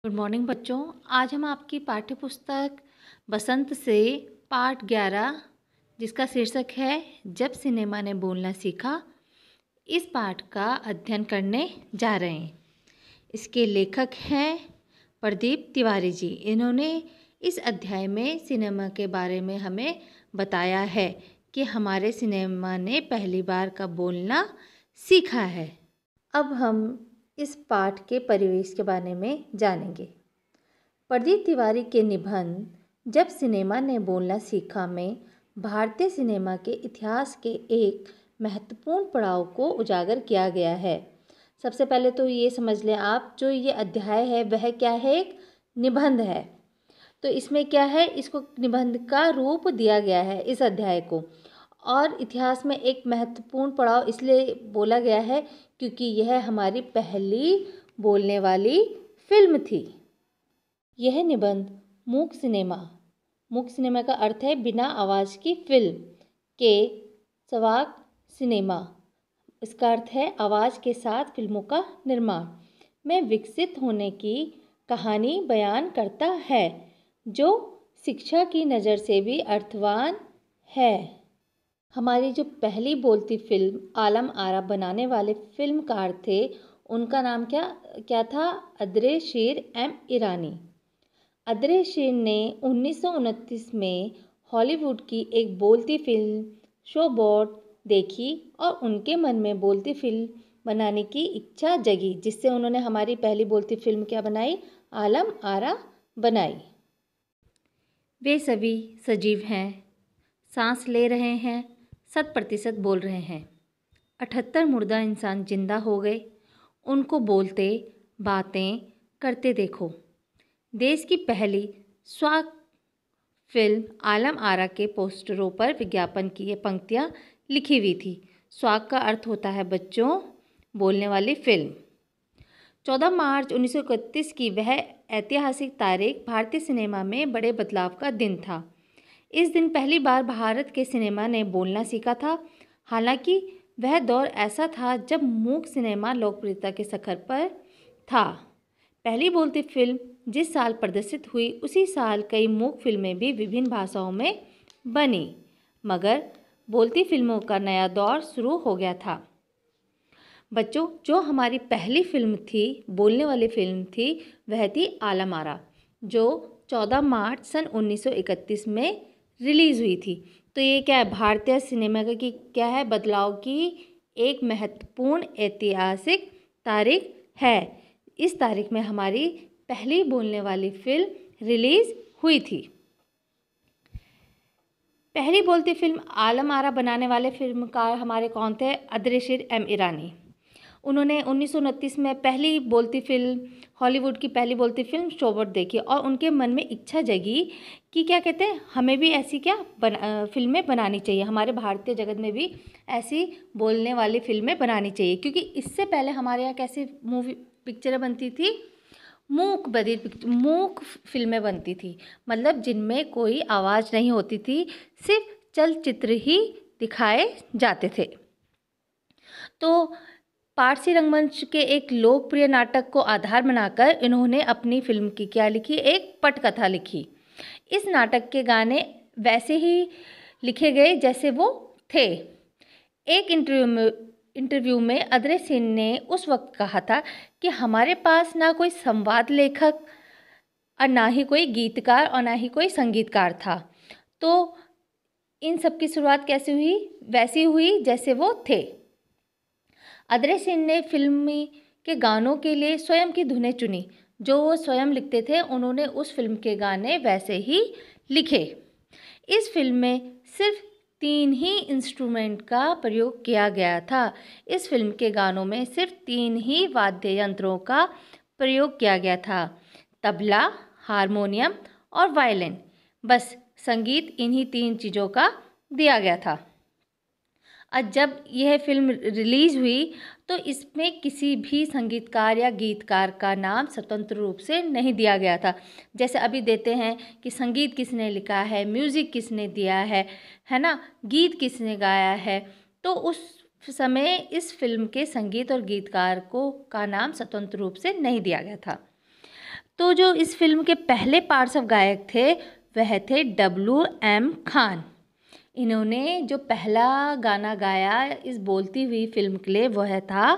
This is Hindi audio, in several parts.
गुड मॉर्निंग बच्चों। आज हम आपकी पाठ्य पुस्तक बसंत से पाठ 11 जिसका शीर्षक है जब सिनेमा ने बोलना सीखा, इस पाठ का अध्ययन करने जा रहे हैं। इसके लेखक हैं प्रदीप तिवारी जी। इन्होंने इस अध्याय में सिनेमा के बारे में हमें बताया है कि हमारे सिनेमा ने पहली बार कब बोलना सीखा है। अब हम इस पाठ के परिवेश के बारे में जानेंगे। प्रदीप तिवारी के निबंध जब सिनेमा ने बोलना सीखा में भारतीय सिनेमा के इतिहास के एक महत्वपूर्ण पड़ाव को उजागर किया गया है। सबसे पहले तो ये समझ लें आप, जो ये अध्याय है वह क्या है, एक निबंध है। तो इसमें क्या है, इसको निबंध का रूप दिया गया है इस अध्याय को। और इतिहास में एक महत्वपूर्ण पड़ाव इसलिए बोला गया है क्योंकि यह हमारी पहली बोलने वाली फिल्म थी। यह निबंध मूक सिनेमा का अर्थ है बिना आवाज़ की फिल्म, के सवाक सिनेमा, इसका अर्थ है आवाज़ के साथ फिल्मों का निर्माण में विकसित होने की कहानी बयान करता है, जो शिक्षा की नज़र से भी अर्थवान है। हमारी जो पहली बोलती फिल्म आलम आरा बनाने वाले फिल्मकार थे, उनका नाम क्या था? अदरे शीर एम ईरानी। अदरे शीर ने 1929 में हॉलीवुड की एक बोलती फिल्म शोबॉट देखी और उनके मन में बोलती फिल्म बनाने की इच्छा जगी, जिससे उन्होंने हमारी पहली बोलती फिल्म क्या बनाई? आलम आरा बनाई। वे सभी सजीव हैं, सांस ले रहे हैं, 100% बोल रहे हैं। 78 मुर्दा इंसान जिंदा हो गए, उनको बोलते बातें करते देखो। देश की पहली स्वाक फिल्म आलम आरा के पोस्टरों पर विज्ञापन की ये पंक्तियाँ लिखी हुई थी। स्वाक का अर्थ होता है बच्चों बोलने वाली फिल्म। 14 मार्च 1931 की वह ऐतिहासिक तारीख भारतीय सिनेमा में बड़े बदलाव का दिन था। इस दिन पहली बार भारत के सिनेमा ने बोलना सीखा था। हालांकि वह दौर ऐसा था जब मूक सिनेमा लोकप्रियता के शिखर पर था। पहली बोलती फिल्म जिस साल प्रदर्शित हुई, उसी साल कई मूक फिल्में भी विभिन्न भाषाओं में बनी, मगर बोलती फिल्मों का नया दौर शुरू हो गया था। बच्चों, जो हमारी पहली फिल्म थी, बोलने वाली फिल्म थी, वह थी आलम आरा, जो 14 मार्च सन 1931 में रिलीज़ हुई थी। तो ये क्या है? भारतीय सिनेमा की क्या है? बदलाव की एक महत्वपूर्ण ऐतिहासिक तारीख है। इस तारीख में हमारी पहली बोलने वाली फिल्म रिलीज़ हुई थी। पहली बोलती फिल्म आलम आरा बनाने वाले फिल्मकार हमारे कौन थे? अदरे शीर एम ईरानी। उन्होंने 1929 में पहली बोलती फिल्म, हॉलीवुड की पहली बोलती फिल्म शोबॉट देखी और उनके मन में इच्छा जगी कि क्या कहते हैं, हमें भी ऐसी फिल्में बनानी चाहिए, हमारे भारतीय जगत में भी ऐसी बोलने वाली फिल्में बनानी चाहिए। क्योंकि इससे पहले हमारे यहाँ कैसी पिक्चरें बनती थी? मूक फिल्में बनती थी, मतलब जिनमें कोई आवाज़ नहीं होती थी, सिर्फ चलचित्र ही दिखाए जाते थे। तो पारसी रंगमंच के एक लोकप्रिय नाटक को आधार बनाकर इन्होंने अपनी फिल्म की क्या लिखी? एक पटकथा लिखी। इस नाटक के गाने वैसे ही लिखे गए जैसे वो थे। एक इंटरव्यू में अदरे शीर ने उस वक्त कहा था कि हमारे पास ना कोई संवाद लेखक और ना ही कोई गीतकार और ना ही कोई संगीतकार था। तो इन सब की शुरुआत कैसे हुई? वैसी हुई जैसे वो थे। अदरे शीर ने फिल्म के गानों के लिए स्वयं की धुनें चुनी, जो वो स्वयं लिखते थे। उन्होंने उस फिल्म के गाने वैसे ही लिखे। इस फिल्म में सिर्फ 3 ही इंस्ट्रूमेंट का प्रयोग किया गया था। इस फिल्म के गानों में सिर्फ 3 ही वाद्य यंत्रों का प्रयोग किया गया था, तबला, हारमोनियम और वायलिन। बस संगीत इन्हीं 3 चीज़ों का दिया गया था। और जब यह फिल्म रिलीज़ हुई तो इसमें किसी भी संगीतकार या गीतकार का नाम स्वतंत्र रूप से नहीं दिया गया था। जैसे अभी देते हैं कि संगीत किसने लिखा है, म्यूज़िक किसने दिया है ना, गीत किसने गाया है। तो उस समय इस फिल्म के संगीत और गीतकार का नाम स्वतंत्र रूप से नहीं दिया गया था। तो जो इस फिल्म के पहले पार्श्व गायक थे वह थे W.M. खान। इन्होंने जो पहला गाना गाया इस बोलती हुई फिल्म के लिए वह था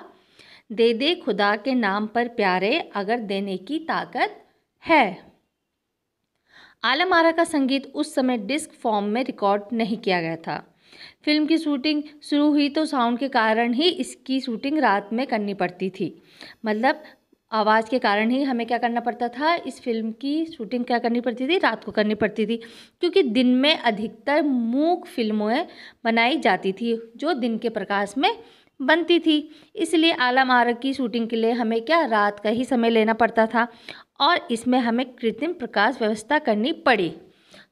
दे दे खुदा के नाम पर प्यारे अगर देने की ताकत है। आलम आरा का संगीत उस समय डिस्क फॉर्म में रिकॉर्ड नहीं किया गया था। फिल्म की शूटिंग शुरू हुई तो साउंड के कारण ही इसकी शूटिंग रात में करनी पड़ती थी। मतलब आवाज़ के कारण ही हमें क्या करना पड़ता था, इस फिल्म की शूटिंग क्या करनी पड़ती थी, रात को करनी पड़ती थी, क्योंकि दिन में अधिकतर मूक फिल्में बनाई जाती थी जो दिन के प्रकाश में बनती थी। इसलिए आलम आरा की शूटिंग के लिए हमें क्या रात का ही समय लेना पड़ता था और इसमें हमें कृत्रिम प्रकाश व्यवस्था करनी पड़ी।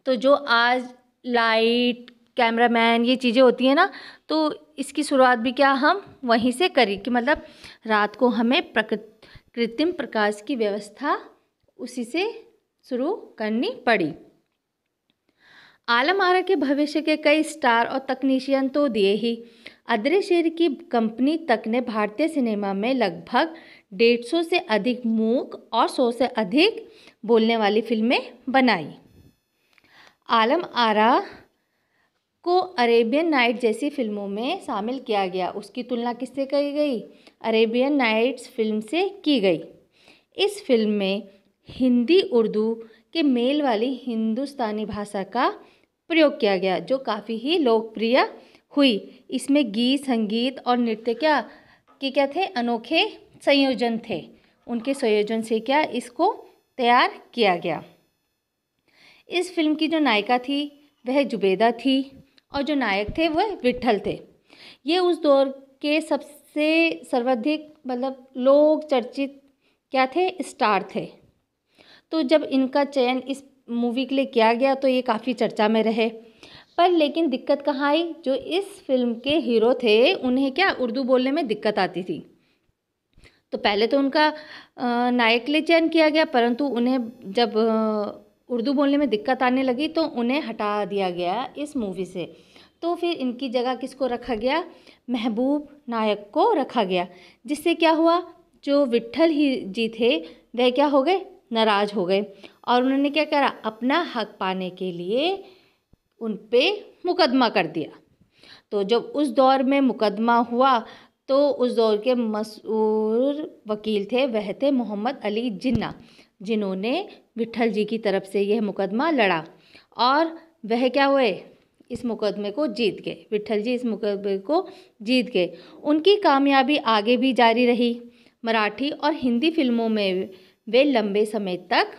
तो जो आज लाइट, कैमरामैन ये चीज़ें होती हैं ना, तो इसकी शुरुआत भी क्या हम वहीं से करी कि मतलब रात को हमें कृत्रिम प्रकाश की व्यवस्था उसी से शुरू करनी पड़ी। आलम आरा के भविष्य के कई स्टार और तकनीशियन तो दिए ही। अदरे शेर की कंपनी तक ने भारतीय सिनेमा में लगभग 150 से अधिक मूक और 100 से अधिक बोलने वाली फिल्में बनाई। आलम आरा को अरेबियन नाइट जैसी फिल्मों में शामिल किया गया। उसकी तुलना किससे की गई? अरेबियन नाइट्स फिल्म से की गई। इस फिल्म में हिंदी उर्दू के मेल वाली हिंदुस्तानी भाषा का प्रयोग किया गया जो काफ़ी ही लोकप्रिय हुई। इसमें गीत, संगीत और नृत्य क्या थे? अनोखे संयोजन थे। उनके संयोजन से क्या इसको तैयार किया गया। इस फिल्म की जो नायिका थी वह जुबेदा थी और जो नायक थे वह विट्ठल थे। ये उस दौर के सबसे सर्वाधिक मतलब लोक चर्चित क्या थे? स्टार थे। तो जब इनका चयन इस मूवी के लिए किया गया तो ये काफ़ी चर्चा में रहे। पर लेकिन दिक्कत कहाँ आई? जो इस फिल्म के हीरो थे उन्हें क्या उर्दू बोलने में दिक्कत आती थी। तो पहले तो उनका नायक के लिए चयन किया गया, परंतु उन्हें जब उर्दू बोलने में दिक्कत आने लगी तो उन्हें हटा दिया गया इस मूवी से। तो फिर इनकी जगह किसको रखा गया? महबूब नायक को रखा गया। जिससे क्या हुआ, जो विट्ठल ही जी थे वह क्या हो गए? नाराज़ हो गए और उन्होंने क्या करा? अपना हक पाने के लिए उन पे मुकदमा कर दिया। तो जब उस दौर में मुकदमा हुआ तो उस दौर के मशहूर वकील थे वह थे मोहम्मद अली जिन्ना, जिन्होंने विट्ठल जी की तरफ से यह मुकदमा लड़ा और वह क्या हुए? इस मुकदमे को जीत गए। विट्ठल जी इस मुकदमे को जीत गए। उनकी कामयाबी आगे भी जारी रही। मराठी और हिंदी फिल्मों में वे लंबे समय तक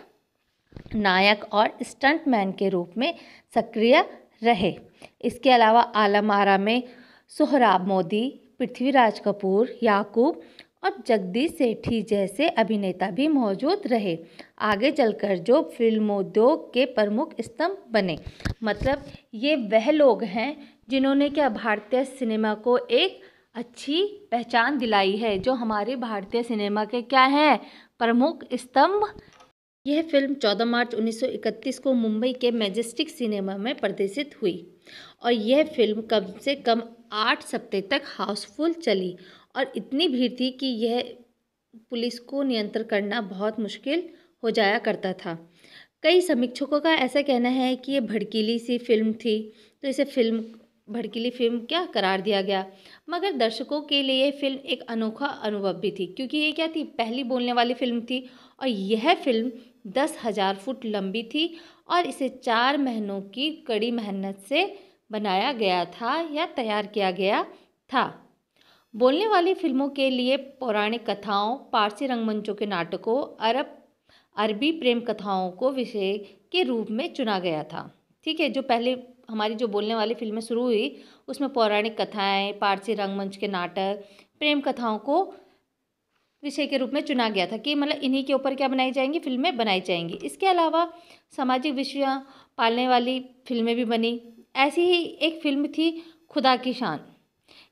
नायक और स्टंटमैन के रूप में सक्रिय रहे। इसके अलावा आलम आरा में सोहराब मोदी, पृथ्वीराज कपूर, याकूब और जगदीश सेठी जैसे अभिनेता भी मौजूद रहे। आगे चलकर जो फिल्मोद्योग के प्रमुख स्तंभ बने। मतलब ये वह लोग हैं जिन्होंने क्या भारतीय सिनेमा को एक अच्छी पहचान दिलाई है, जो हमारे भारतीय सिनेमा के क्या हैं? प्रमुख स्तंभ। यह फिल्म 14 मार्च 1931 को मुंबई के मैजेस्टिक सिनेमा में प्रदर्शित हुई और यह फिल्म कम से कम 8 सप्ताह तक हाउसफुल चली और इतनी भीड़ थी कि यह पुलिस को नियंत्रण करना बहुत मुश्किल हो जाया करता था। कई समीक्षकों का ऐसा कहना है कि ये भड़कीली सी फिल्म थी, तो इसे भड़कीली फिल्म क्या करार दिया गया। मगर दर्शकों के लिए ये फिल्म एक अनोखा अनुभव भी थी, क्योंकि ये क्या थी? पहली बोलने वाली फिल्म थी और यह फिल्म 10,000 फुट लंबी थी और इसे 4 महीनों की कड़ी मेहनत से बनाया गया था या तैयार किया गया था। बोलने वाली फिल्मों के लिए पौराणिक कथाओं, पारसी रंगमंचों के नाटकों, अरबी प्रेम कथाओं को विषय के रूप में चुना गया था। ठीक है, जो पहले हमारी जो बोलने वाली फिल्में शुरू हुई उसमें पौराणिक कथाएं, पारसी रंगमंच के नाटक, प्रेम कथाओं को विषय के रूप में चुना गया था कि मतलब इन्हीं के ऊपर क्या बनाई जाएंगी? फिल्में बनाई जाएंगी। इसके अलावा सामाजिक विषयों पालने वाली फिल्में भी बनी। ऐसी ही एक फिल्म थी खुदा की शान।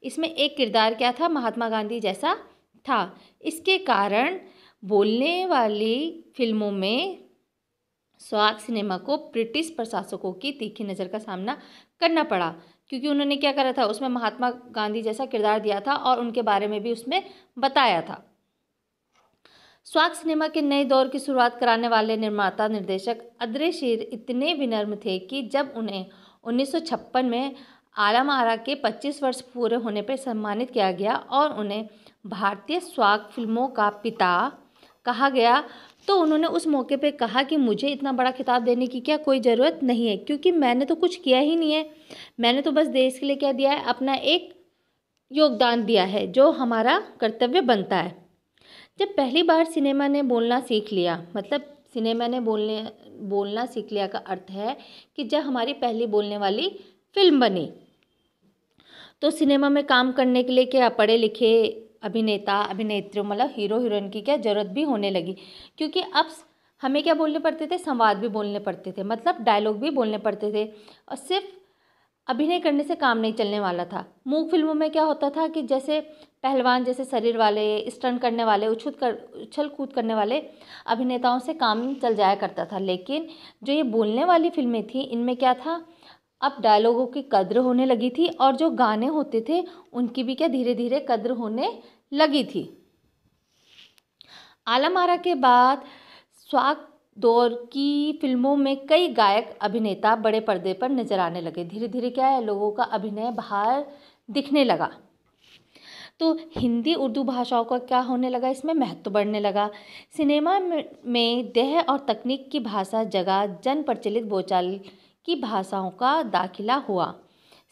इसमें एक किरदार क्या था? महात्मा गांधी जैसा था। इसके कारण बोलने वाली फिल्मों में स्वाग सिनेमा को ब्रिटिश प्रशासकों की तीखी नज़र का सामना करना पड़ा, क्योंकि उन्होंने क्या करा था? उसमें महात्मा गांधी जैसा किरदार दिया था और उनके बारे में भी उसमें बताया था। स्वाग सिनेमा के नए दौर की शुरुआत कराने वाले निर्माता निर्देशक अदृश्य इतने विनम्र थे कि जब उन्हें 1956 में आलम आरा के 25 वर्ष पूरे होने पर सम्मानित किया गया और उन्हें भारतीय स्वाग फिल्मों का पिता कहा गया, तो उन्होंने उस मौके पे कहा कि मुझे इतना बड़ा खिताब देने की क्या कोई ज़रूरत नहीं है, क्योंकि मैंने तो कुछ किया ही नहीं है। मैंने तो बस देश के लिए क्या दिया है, अपना एक योगदान दिया है जो हमारा कर्तव्य बनता है। जब पहली बार सिनेमा ने बोलना सीख लिया, मतलब सिनेमा ने बोलना सीख लिया का अर्थ है कि जब हमारी पहली बोलने वाली फिल्म बनी, तो सिनेमा में काम करने के लिए क्या पढ़े लिखे अभिनेता अभिनेत्रियों मतलब हीरो हीरोइन की क्या ज़रूरत भी होने लगी, क्योंकि अब हमें क्या बोलने पड़ते थे, संवाद भी बोलने पड़ते थे, मतलब डायलॉग भी बोलने पड़ते थे, और सिर्फ अभिनय करने से काम नहीं चलने वाला था। मूक फिल्मों में क्या होता था कि जैसे पहलवान जैसे शरीर वाले, स्टंट करने वाले, उछल कूद करने वाले अभिनेताओं से काम चल जाया करता था, लेकिन जो ये बोलने वाली फिल्में थी इनमें क्या था, अब डायलॉगों की कद्र होने लगी थी और जो गाने होते थे उनकी भी क्या धीरे धीरे कद्र होने लगी थी। आलम आरा के बाद स्वाग दौर की फिल्मों में कई गायक अभिनेता बड़े पर्दे पर नजर आने लगे। धीरे धीरे क्या है, लोगों का अभिनय बाहर दिखने लगा, तो हिंदी उर्दू भाषाओं का क्या होने लगा, इसमें महत्व बढ़ने लगा। सिनेमा में देह और तकनीक की भाषा जगह जन प्रचलित बोलचाल की भाषाओं का दाखिला हुआ।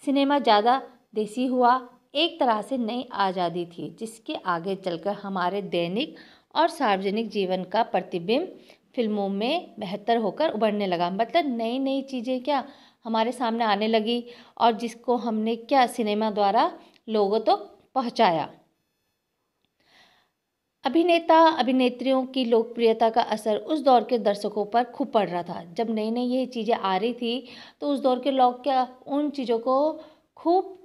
सिनेमा ज़्यादा देसी हुआ, एक तरह से नई आज़ादी थी जिसके आगे चलकर हमारे दैनिक और सार्वजनिक जीवन का प्रतिबिंब फिल्मों में बेहतर होकर उभरने लगा। मतलब नई नई चीज़ें क्या हमारे सामने आने लगी और जिसको हमने क्या सिनेमा द्वारा लोगों तक पहुंचाया। अभिनेता अभिनेत्रियों की लोकप्रियता का असर उस दौर के दर्शकों पर खूब पड़ रहा था। जब नई नई ये चीज़ें आ रही थी तो उस दौर के लोग क्या उन चीज़ों को खूब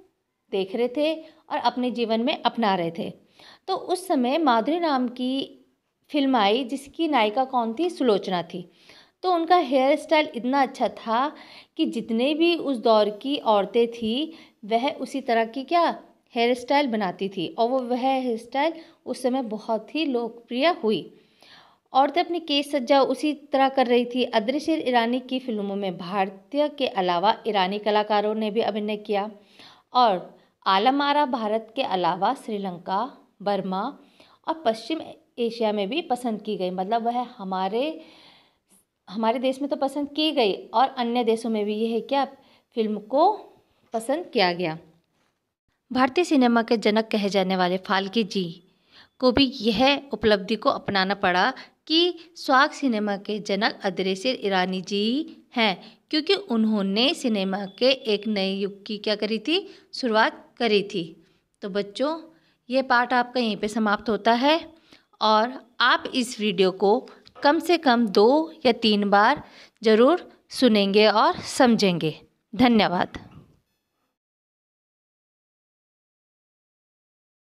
देख रहे थे और अपने जीवन में अपना रहे थे। तो उस समय माधुरी नाम की फिल्म आई जिसकी नायिका कौन थी, सुलोचना थी। तो उनका हेयर स्टाइल इतना अच्छा था कि जितने भी उस दौर की औरतें थी वह उसी तरह की क्या हेयर स्टाइल बनाती थी और वह हेयर स्टाइल उस समय बहुत ही लोकप्रिय हुई। औरतें अपनी केश सज्जा उसी तरह कर रही थी। अदृश्य ईरानी की फिल्मों में भारतीय के अलावा ईरानी कलाकारों ने भी अभिनय किया और आलम आरा भारत के अलावा श्रीलंका, बर्मा और पश्चिम एशिया में भी पसंद की गई। मतलब वह हमारे देश में तो पसंद की गई और अन्य देशों में भी यह क्या फिल्म को पसंद किया गया। भारतीय सिनेमा के जनक कहे जाने वाले फाल्के जी को भी यह उपलब्धि को अपनाना पड़ा कि स्वाग सिनेमा के जनक अदृश्य ईरानी जी हैं, क्योंकि उन्होंने सिनेमा के एक नए युग की क्या करी थी, शुरुआत करी थी। तो बच्चों ये पाठ आपका यहीं पे समाप्त होता है और आप इस वीडियो को कम से कम 2 या 3 बार ज़रूर सुनेंगे और समझेंगे। धन्यवाद।